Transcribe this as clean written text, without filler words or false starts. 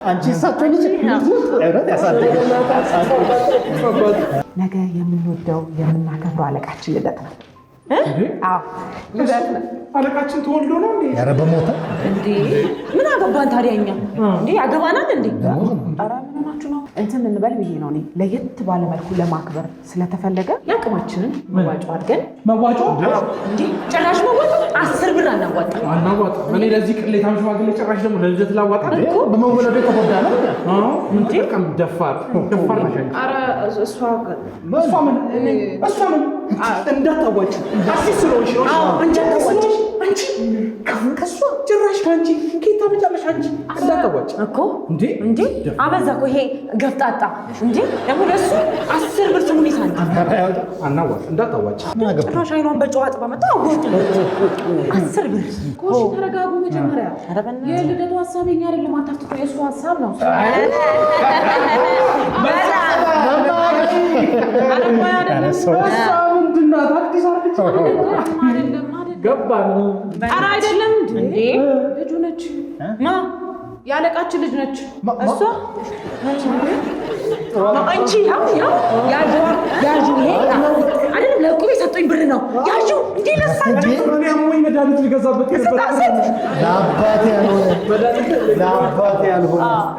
አንቺ ሳትሆኚ እውነት ያሳደገ ነገ የምንወደው የምናከብረው አለቃችን ልደት ነው። አዎ ልደት ነው። አለቃችን ተወልዶ ነው እንዴ? ኧረ በሞተ እንዴ ምን አገባን ታዲያ እኛ እንዴ ያገባናል እንዴ? ኧረ ምን ሆናችሁ ነው? እንትን እንበል ብዬ ነው እኔ ለየት ባለ መልኩ ለማክበር ስለተፈለገ የአቅማችንን መዋጮ አድርገን መዋጮ እንዴ ጭራሽ መዋጮ 10 ብር አናዋጣ እኔ ለዚህ ቅሌታም ሽማግሌ ጭራሽ ደግሞ ለልደት ላዋጣ እኮ በመወለዱ የተጎዳ ነው። ምን ጥቅም ደፋር ነሽ። ኧረ እሷ ምን እንዳታዋጭ አዲስ ስለሆንሽ ነው። አንቺ አታዋጭ አንቺ ከሷ ጭራሽ ከአንቺ እንዴት ታመጫለሽ? አንቺ እንዳታዋጭ እኮ እንዴ አበዛ እኮ ይሄ ገፍጣጣ እንዴ ደግሞ ለሱ 10 ብር ስሙን ይሳንት አናዋጭ እንዳታዋጭ ጭራሽ አይኗን በጨዋ አጥባ መጣ አወጡ 10 ብር ኮሽ ተረጋጉ። መጀመሪያ የልደቱ ሀሳብ የኛ አይደለም፣ አታፍጥጡ። የእሱ ሀሳብ ነው። ኧረ አይደለም እንዴ ልጁ ነች። ማ ያለቃችን ልጅ ነች እሷ። አንቺ ያዡ ይሄ አይደለም ለቁብ የሰጡኝ ብር ነው። ያዡ እንዴ ለሳንቺ እኔ አሞኝ መድኃኒት ልገዛበት ለአባቴ ያልሆነ